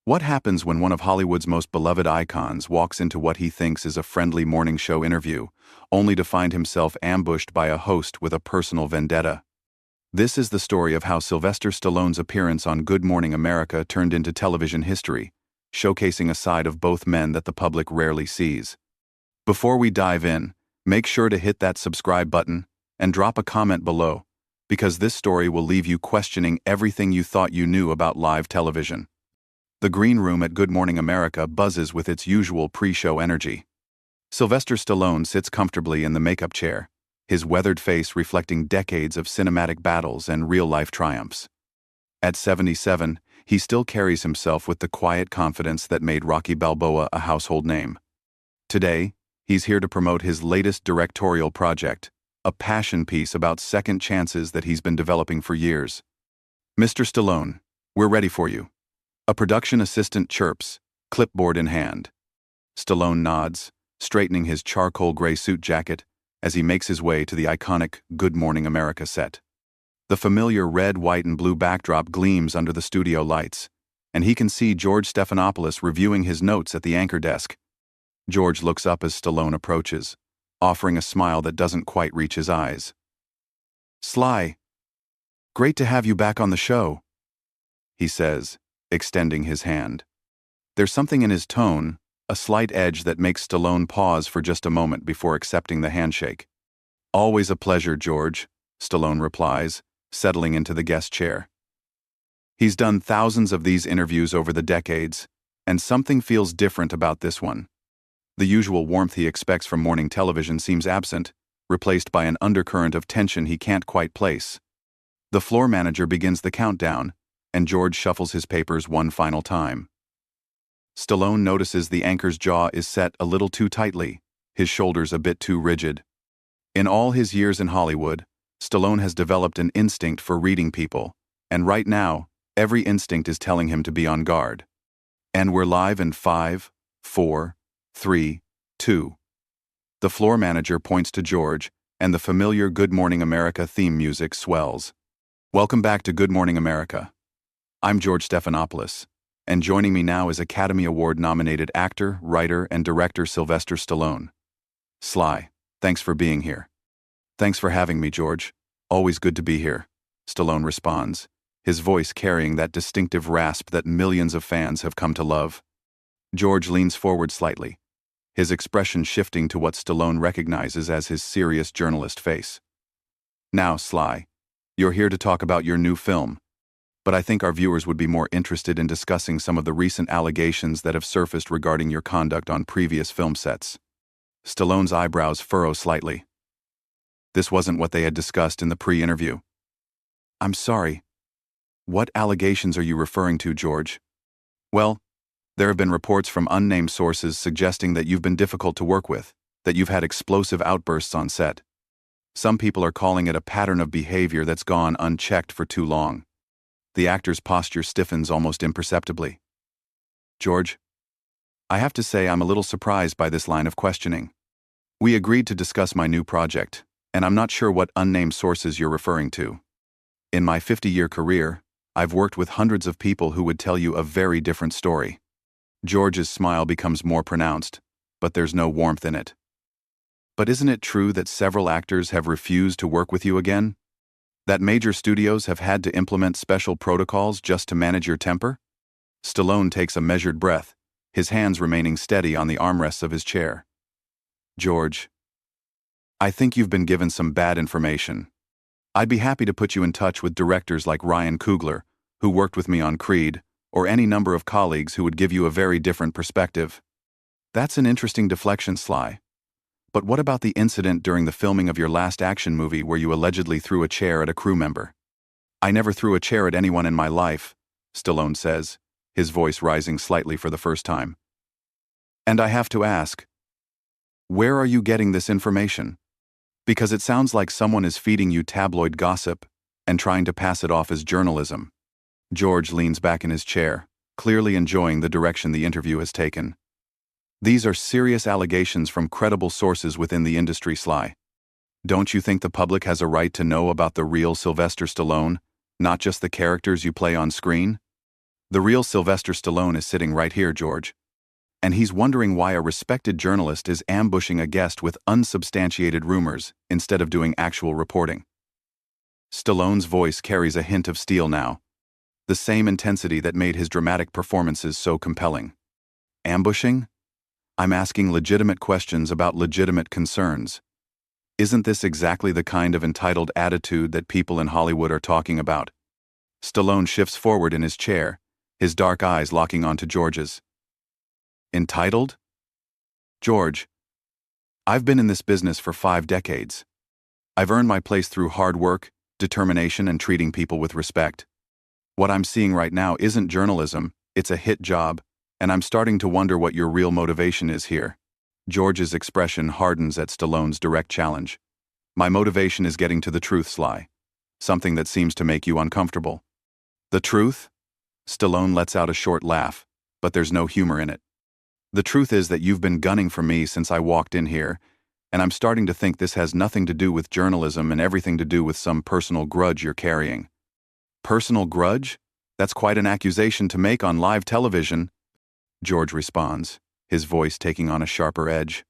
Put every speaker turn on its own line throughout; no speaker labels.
What happens when one of Hollywood's most beloved icons walks into what he thinks is a friendly morning show interview, only to find himself ambushed by a host with a personal vendetta? This is the story of how Sylvester Stallone's appearance on Good Morning America turned into television history, showcasing a side of both men that the public rarely sees. Before we dive in, make sure to hit that subscribe button and drop a comment below, because this story will leave you questioning everything you thought you knew about live television. The green room at Good Morning America buzzes with its usual pre-show energy. Sylvester Stallone sits comfortably in the makeup chair, his weathered face reflecting decades of cinematic battles and real-life triumphs. At 77, he still carries himself with the quiet confidence that made Rocky Balboa a household name. Today, he's here to promote his latest directorial project, a passion piece about second chances that he's been developing for years. "Mr. Stallone, we're ready for you." A production assistant chirps, clipboard in hand. Stallone nods, straightening his charcoal gray suit jacket as he makes his way to the iconic Good Morning America set. The familiar red, white, and blue backdrop gleams under the studio lights, and he can see George Stephanopoulos reviewing his notes at the anchor desk. George looks up as Stallone approaches, offering a smile that doesn't quite reach his eyes. "Sly, great to have you back on the show," he says, extending his hand. There's something in his tone, a slight edge that makes Stallone pause for just a moment before accepting the handshake. "Always a pleasure, George," Stallone replies, settling into the guest chair. He's done thousands of these interviews over the decades, and something feels different about this one. The usual warmth he expects from morning television seems absent, replaced by an undercurrent of tension he can't quite place. The floor manager begins the countdown, and George shuffles his papers one final time. Stallone notices the anchor's jaw is set a little too tightly, his shoulders a bit too rigid. In all his years in Hollywood, Stallone has developed an instinct for reading people, and right now, every instinct is telling him to be on guard. And we're live in 5, 4, 3, 2. The floor manager points to George, and the familiar Good Morning America theme music swells. "Welcome back to Good Morning America. I'm George Stephanopoulos, and joining me now is Academy Award-nominated actor, writer, and director Sylvester Stallone. Sly, thanks for being here." "Thanks for having me, George. Always good to be here," Stallone responds, his voice carrying that distinctive rasp that millions of fans have come to love. George leans forward slightly, his expression shifting to what Stallone recognizes as his serious journalist face. "Now, Sly, you're here to talk about your new film, but I think our viewers would be more interested in discussing some of the recent allegations that have surfaced regarding your conduct on previous film sets." Stallone's eyebrows furrow slightly. This wasn't what they had discussed in the pre-interview. "I'm sorry. What allegations are you referring to, George?" "Well, there have been reports from unnamed sources suggesting that you've been difficult to work with, that you've had explosive outbursts on set. Some people are calling it a pattern of behavior that's gone unchecked for too long." The actor's posture stiffens almost imperceptibly. "George, I have to say I'm a little surprised by this line of questioning. We agreed to discuss my new project, and I'm not sure what unnamed sources you're referring to. In my 50-year career, I've worked with hundreds of people who would tell you a very different story." George's smile becomes more pronounced, but there's no warmth in it. "But isn't it true that several actors have refused to work with you again? That major studios have had to implement special protocols just to manage your temper?" Stallone takes a measured breath, his hands remaining steady on the armrests of his chair. "George, I think you've been given some bad information. I'd be happy to put you in touch with directors like Ryan Coogler, who worked with me on Creed, or any number of colleagues who would give you a very different perspective." "That's an interesting deflection, Sly. But what about the incident during the filming of your last action movie where you allegedly threw a chair at a crew member?" "I never threw a chair at anyone in my life," Stallone says, his voice rising slightly for the first time. "And I have to ask, where are you getting this information? Because it sounds like someone is feeding you tabloid gossip and trying to pass it off as journalism." George leans back in his chair, clearly enjoying the direction the interview has taken. "These are serious allegations from credible sources within the industry, Sly. Don't you think the public has a right to know about the real Sylvester Stallone, not just the characters you play on screen?" The real Sylvester Stallone is sitting right here, George. And he's wondering why a respected journalist is ambushing a guest with unsubstantiated rumors instead of doing actual reporting. Stallone's voice carries a hint of steel now, the same intensity that made his dramatic performances so compelling. Ambushing? I'm asking legitimate questions about legitimate concerns. Isn't this exactly the kind of entitled attitude that people in Hollywood are talking about? Stallone shifts forward in his chair, his dark eyes locking onto George's. Entitled? George, I've been in this business for 5 decades. I've earned my place through hard work, determination, and treating people with respect. What I'm seeing right now isn't journalism, it's a hit job, and I'm starting to wonder what your real motivation is here. George's expression hardens at Stallone's direct challenge. My motivation is getting to the truth, Sly. Something that seems to make you uncomfortable. The truth? Stallone lets out a short laugh, but there's no humor in it. The truth is that you've been gunning for me since I walked in here, and I'm starting to think this has nothing to do with journalism and everything to do with some personal grudge you're carrying. Personal grudge? That's quite an accusation to make on live television, George responds, his voice taking on a sharper edge.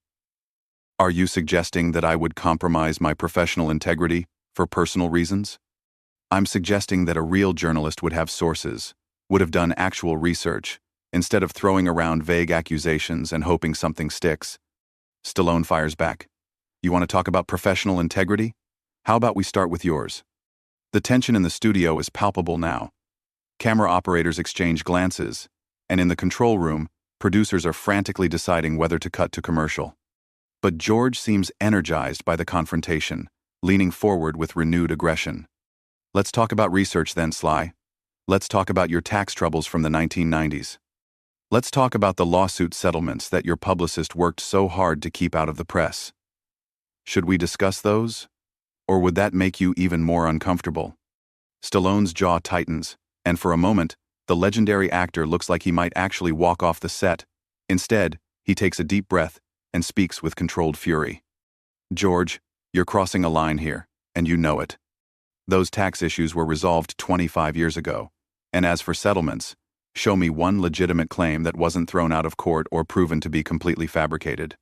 Are you suggesting that I would compromise my professional integrity for personal reasons? I'm suggesting that a real journalist would have sources, would have done actual research, instead of throwing around vague accusations and hoping something sticks. Stallone fires back. You want to talk about professional integrity? How about we start with yours? The tension in the studio is palpable now. Camera operators exchange glances, and in the control room, producers are frantically deciding whether to cut to commercial. But George seems energized by the confrontation, leaning forward with renewed aggression. Let's talk about research then, Sly. Let's talk about your tax troubles from the 1990s. Let's talk about the lawsuit settlements that your publicist worked so hard to keep out of the press. Should we discuss those? Or would that make you even more uncomfortable? Stallone's jaw tightens, and for a moment, the legendary actor looks like he might actually walk off the set. Instead, he takes a deep breath and speaks with controlled fury. George, you're crossing a line here, and you know it. Those tax issues were resolved 25 years ago, and as for settlements, show me one legitimate claim that wasn't thrown out of court or proven to be completely fabricated.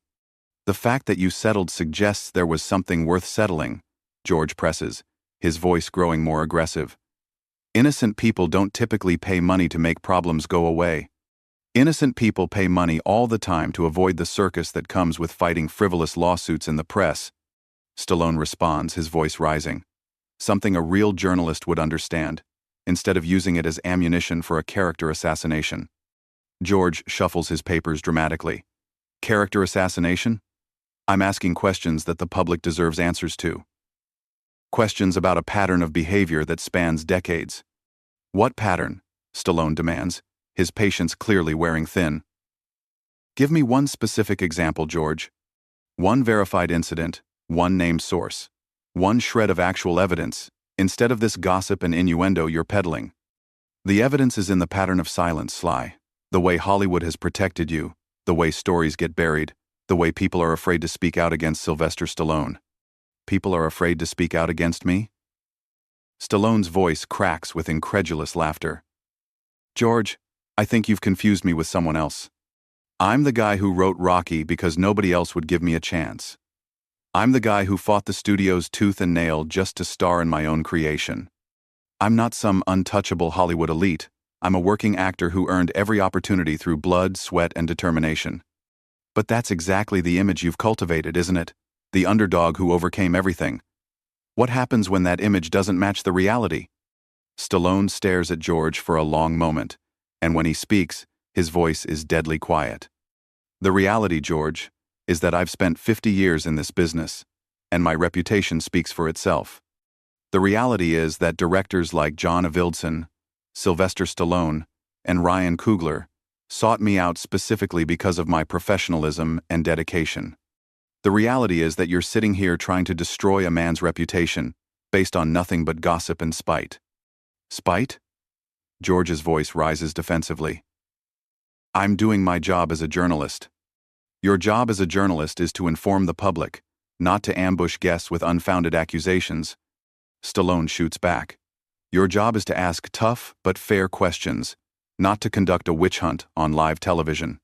The fact that you settled suggests there was something worth settling, George presses, his voice growing more aggressive. Innocent people don't typically pay money to make problems go away. Innocent people pay money all the time to avoid the circus that comes with fighting frivolous lawsuits in the press. Stallone responds, his voice rising. Something a real journalist would understand, instead of using it as ammunition for a character assassination. George shuffles his papers dramatically. Character assassination? I'm asking questions that the public deserves answers to. Questions about a pattern of behavior that spans decades. What pattern? Stallone demands, his patience clearly wearing thin. Give me one specific example, George. One verified incident, one named source, one shred of actual evidence, instead of this gossip and innuendo you're peddling. The evidence is in the pattern of silence, Sly. The way Hollywood has protected you, the way stories get buried, the way people are afraid to speak out against Sylvester Stallone. People are afraid to speak out against me? Stallone's voice cracks with incredulous laughter. George, I think you've confused me with someone else. I'm the guy who wrote Rocky because nobody else would give me a chance. I'm the guy who fought the studios tooth and nail just to star in my own creation. I'm not some untouchable Hollywood elite. I'm a working actor who earned every opportunity through blood, sweat, and determination. But that's exactly the image you've cultivated, isn't it? The underdog who overcame everything. What happens when that image doesn't match the reality? Stallone stares at George for a long moment, and when he speaks, his voice is deadly quiet. The reality, George, is that I've spent 50 years in this business, and my reputation speaks for itself. The reality is that directors like John Avildsen, Sylvester Stallone, and Ryan Coogler sought me out specifically because of my professionalism and dedication. The reality is that you're sitting here trying to destroy a man's reputation based on nothing but gossip and spite. Spite? George's voice rises defensively. I'm doing my job as a journalist. Your job as a journalist is to inform the public, not to ambush guests with unfounded accusations. Stallone shoots back. Your job is to ask tough but fair questions, not to conduct a witch hunt on live television.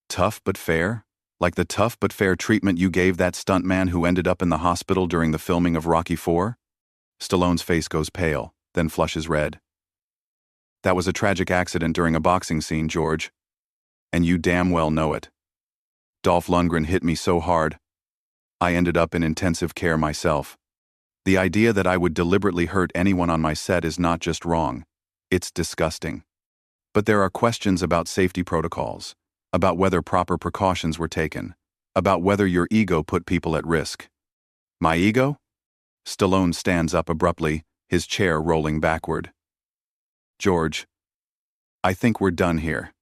Tough but fair? Like the tough but fair treatment you gave that stuntman who ended up in the hospital during the filming of Rocky IV? Stallone's face goes pale, then flushes red. That was a tragic accident during a boxing scene, George. And you damn well know it. Dolph Lundgren hit me so hard, I ended up in intensive care myself. The idea that I would deliberately hurt anyone on my set is not just wrong, it's disgusting. But there are questions about safety protocols, about whether proper precautions were taken, about whether your ego put people at risk. My ego? Stallone stands up abruptly, his chair rolling backward. George, I think we're done here.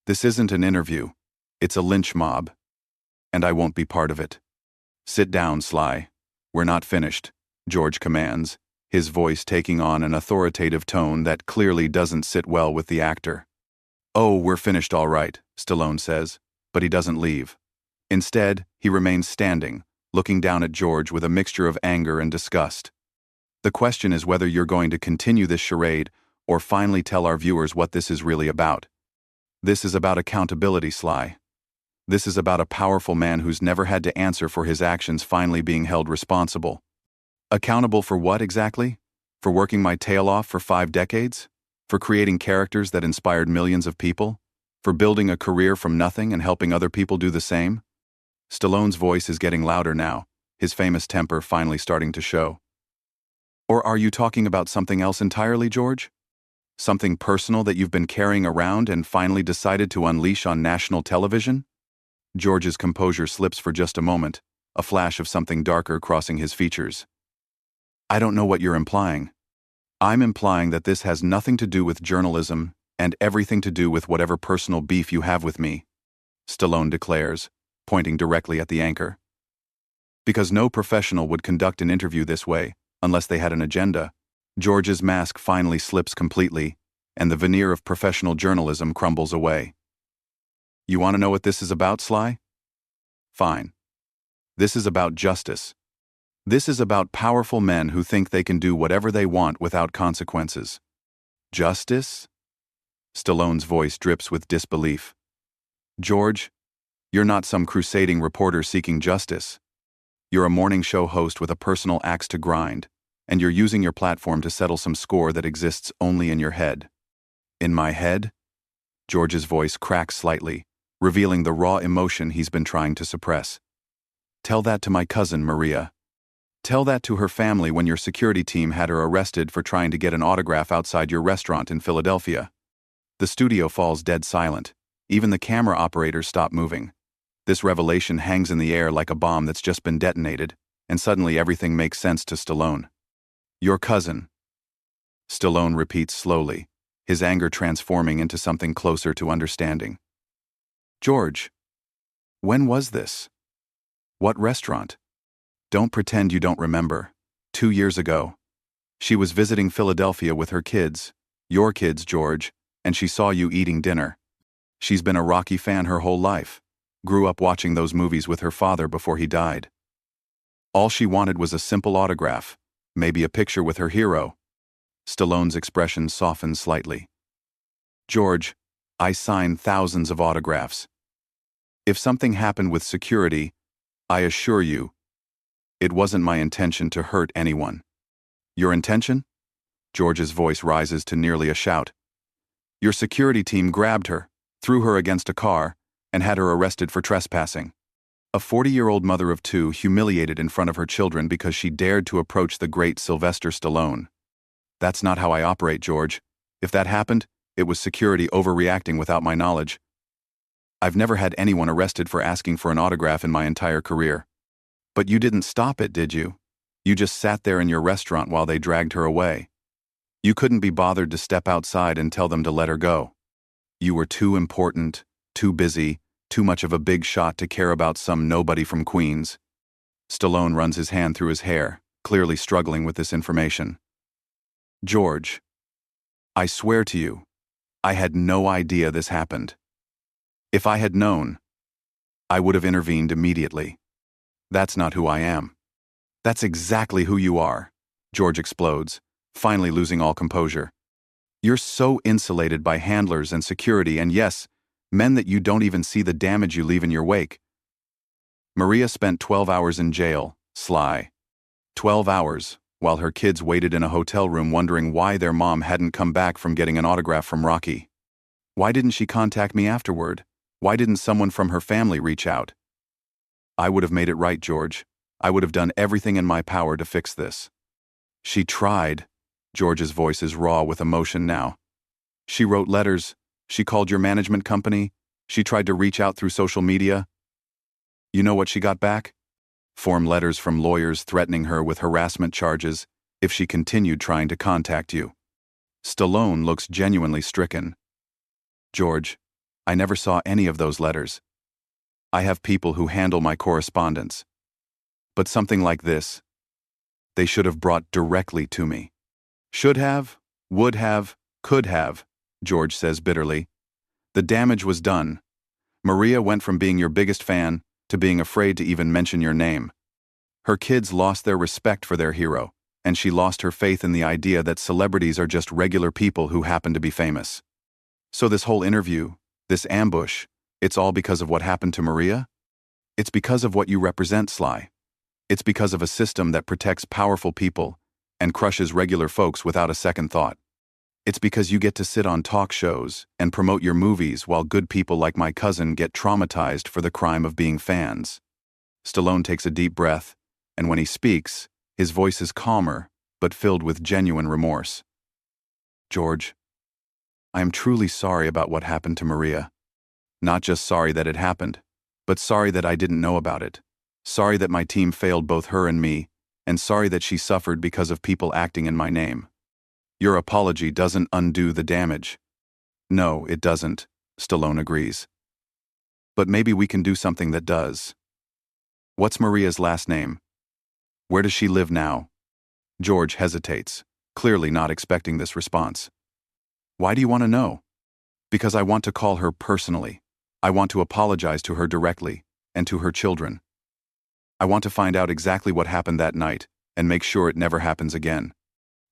This isn't an interview, it's a lynch mob. And I won't be part of it. Sit down, Sly. We're not finished, George commands, his voice taking on an authoritative tone that clearly doesn't sit well with the actor. Oh, we're finished all right, Stallone says, but he doesn't leave. Instead, he remains standing, looking down at George with a mixture of anger and disgust. The question is whether you're going to continue this charade or finally tell our viewers what this is really about. This is about accountability, Sly. This is about a powerful man who's never had to answer for his actions finally being held responsible. Accountable for what exactly? For working my tail off for 5 decades? For creating characters that inspired millions of people? For building a career from nothing and helping other people do the same? Stallone's voice is getting louder now, his famous temper finally starting to show. Or are you talking about something else entirely, George? Something personal that you've been carrying around and finally decided to unleash on national television? George's composure slips for just a moment, a flash of something darker crossing his features. I don't know what you're implying. I'm implying that this has nothing to do with journalism and everything to do with whatever personal beef you have with me, Stallone declares, pointing directly at the anchor. Because no professional would conduct an interview this way, unless they had an agenda. George's mask finally slips completely, and the veneer of professional journalism crumbles away. You want to know what this is about, Sly? Fine. This is about justice. This is about powerful men who think they can do whatever they want without consequences. Justice? Stallone's voice drips with disbelief. George, you're not some crusading reporter seeking justice. You're a morning show host with a personal axe to grind, and you're using your platform to settle some score that exists only in your head. In my head? George's voice cracks slightly, revealing the raw emotion he's been trying to suppress. Tell that to my cousin, Maria. Tell that to her family when your security team had her arrested for trying to get an autograph outside your restaurant in Philadelphia. The studio falls dead silent. Even the camera operators stop moving. This revelation hangs in the air like a bomb that's just been detonated, and suddenly everything makes sense to Stallone. Your cousin. Stallone repeats slowly, his anger transforming into something closer to understanding. George, when was this? What restaurant? Don't pretend you don't remember. 2 years ago. She was visiting Philadelphia with her kids, your kids, George, and she saw you eating dinner. She's been a Rocky fan her whole life. Grew up watching those movies with her father before he died. All she wanted was a simple autograph, maybe a picture with her hero. Stallone's expression softened slightly. George, I sign thousands of autographs. If something happened with security, I assure you, it wasn't my intention to hurt anyone. Your intention? George's voice rises to nearly a shout. Your security team grabbed her, threw her against a car, and had her arrested for trespassing. A 40-year-old mother of 2 humiliated in front of her children because she dared to approach the great Sylvester Stallone. That's not how I operate, George. If that happened, it was security overreacting without my knowledge. I've never had anyone arrested for asking for an autograph in my entire career. But you didn't stop it, did you? You just sat there in your restaurant while they dragged her away. You couldn't be bothered to step outside and tell them to let her go. You were too important, too busy, too much of a big shot to care about some nobody from Queens. Stallone runs his hand through his hair, clearly struggling with this information. George, I swear to you, I had no idea this happened. If I had known, I would have intervened immediately. That's not who I am. That's exactly who you are, George explodes, finally losing all composure. You're so insulated by handlers and security, and yes, men, that you don't even see the damage you leave in your wake. Maria spent 12 hours in jail, Sly. 12 hours, while her kids waited in a hotel room wondering why their mom hadn't come back from getting an autograph from Rocky. Why didn't she contact me afterward? Why didn't someone from her family reach out? I would have made it right, George. I would have done everything in my power to fix this. She tried. George's voice is raw with emotion now. She wrote letters. She called your management company. She tried to reach out through social media. You know what she got back? Form letters from lawyers threatening her with harassment charges if she continued trying to contact you. Stallone looks genuinely stricken. George, I never saw any of those letters. I have people who handle my correspondence. But something like this, they should have brought directly to me. Should have, would have, could have, George says bitterly. The damage was done. Maria went from being your biggest fan to being afraid to even mention your name. Her kids lost their respect for their hero, and she lost her faith in the idea that celebrities are just regular people who happen to be famous. So this whole interview, this ambush, it's all because of what happened to Maria? It's because of what you represent, Sly. It's because of a system that protects powerful people and crushes regular folks without a second thought. It's because you get to sit on talk shows and promote your movies while good people like my cousin get traumatized for the crime of being fans. Stallone takes a deep breath, and when he speaks, his voice is calmer, but filled with genuine remorse. George, I am truly sorry about what happened to Maria. Not just sorry that it happened, but sorry that I didn't know about it. Sorry that my team failed both her and me, and sorry that she suffered because of people acting in my name. Your apology doesn't undo the damage. No, it doesn't, Stallone agrees. But maybe we can do something that does. What's Maria's last name? Where does she live now? George hesitates, clearly not expecting this response. Why do you want to know? Because I want to call her personally. I want to apologize to her directly, and to her children. I want to find out exactly what happened that night, and make sure it never happens again.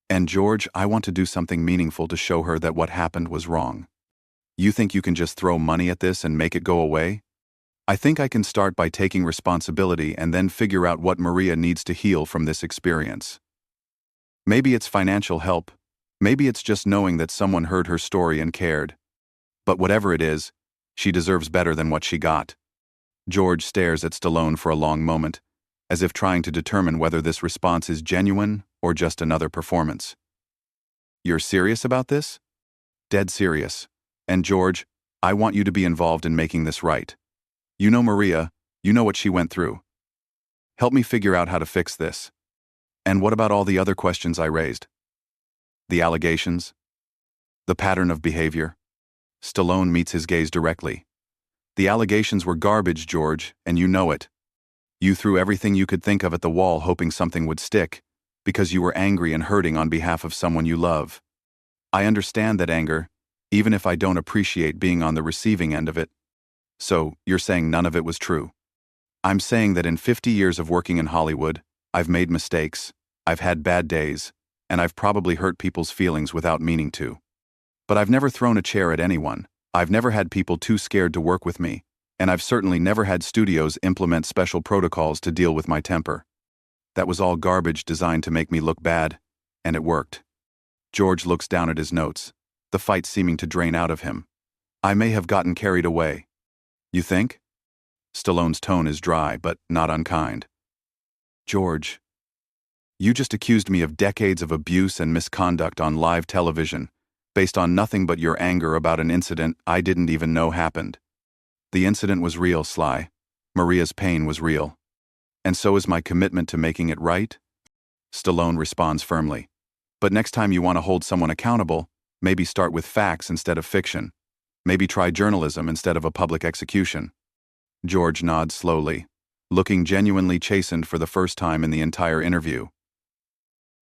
And George, I want to do something meaningful to show her that what happened was wrong. You think you can just throw money at this and make it go away? I think I can start by taking responsibility and then figure out what Maria needs to heal from this experience. Maybe it's financial help. Maybe it's just knowing that someone heard her story and cared. But whatever it is, she deserves better than what she got. George stares at Stallone for a long moment, as if trying to determine whether this response is genuine or just another performance. You're serious about this? Dead serious. And George, I want you to be involved in making this right. You know Maria, you know what she went through. Help me figure out how to fix this. And what about all the other questions I raised? The allegations? The pattern of behavior? Stallone meets his gaze directly. The allegations were garbage, George, and you know it. You threw everything you could think of at the wall hoping something would stick, because you were angry and hurting on behalf of someone you love. I understand that anger, even if I don't appreciate being on the receiving end of it. So, you're saying none of it was true? I'm saying that in 50 years of working in Hollywood, I've made mistakes, I've had bad days, and I've probably hurt people's feelings without meaning to. But I've never thrown a chair at anyone, I've never had people too scared to work with me, and I've certainly never had studios implement special protocols to deal with my temper. That was all garbage designed to make me look bad, and it worked. George looks down at his notes, the fight seeming to drain out of him. I may have gotten carried away. You think? Stallone's tone is dry, but not unkind. George, you just accused me of decades of abuse and misconduct on live television, based on nothing but your anger about an incident I didn't even know happened. The incident was real, Sly. Maria's pain was real. And so is my commitment to making it right? Stallone responds firmly. But next time you want to hold someone accountable, maybe start with facts instead of fiction. Maybe try journalism instead of a public execution. George nods slowly, looking genuinely chastened for the first time in the entire interview.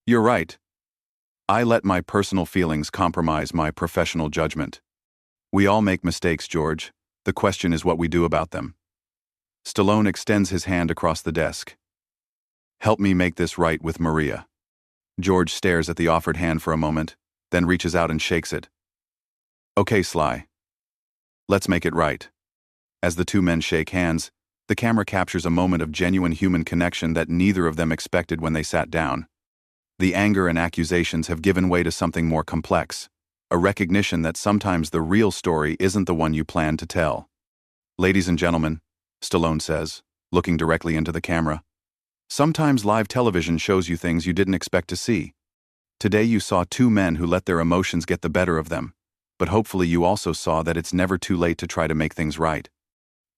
You're right. I let my personal feelings compromise my professional judgment. We all make mistakes, George. The question is what we do about them. Stallone extends his hand across the desk. Help me make this right with Maria. George stares at the offered hand for a moment, then reaches out and shakes it. "Okay, Sly. Let's make it right." As the two men shake hands, the camera captures a moment of genuine human connection that neither of them expected when they sat down. The anger and accusations have given way to something more complex, a recognition that sometimes the real story isn't the one you plan to tell. "Ladies and gentlemen," Stallone says, looking directly into the camera, "sometimes live television shows you things you didn't expect to see. Today you saw two men who let their emotions get the better of them, but hopefully you also saw that it's never too late to try to make things right."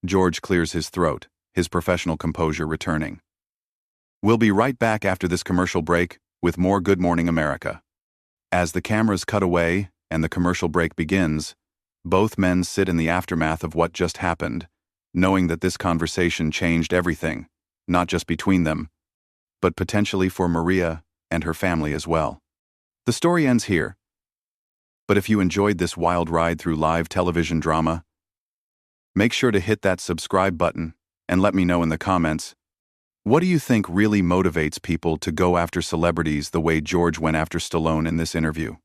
George clears his throat, his professional composure returning. "We'll be right back after this commercial break with more Good Morning America." As the cameras cut away and the commercial break begins, both men sit in the aftermath of what just happened, knowing that this conversation changed everything, not just between them, but potentially for Maria and her family as well. The story ends here. But if you enjoyed this wild ride through live television drama, make sure to hit that subscribe button and let me know in the comments, what do you think really motivates people to go after celebrities the way George went after Stallone in this interview?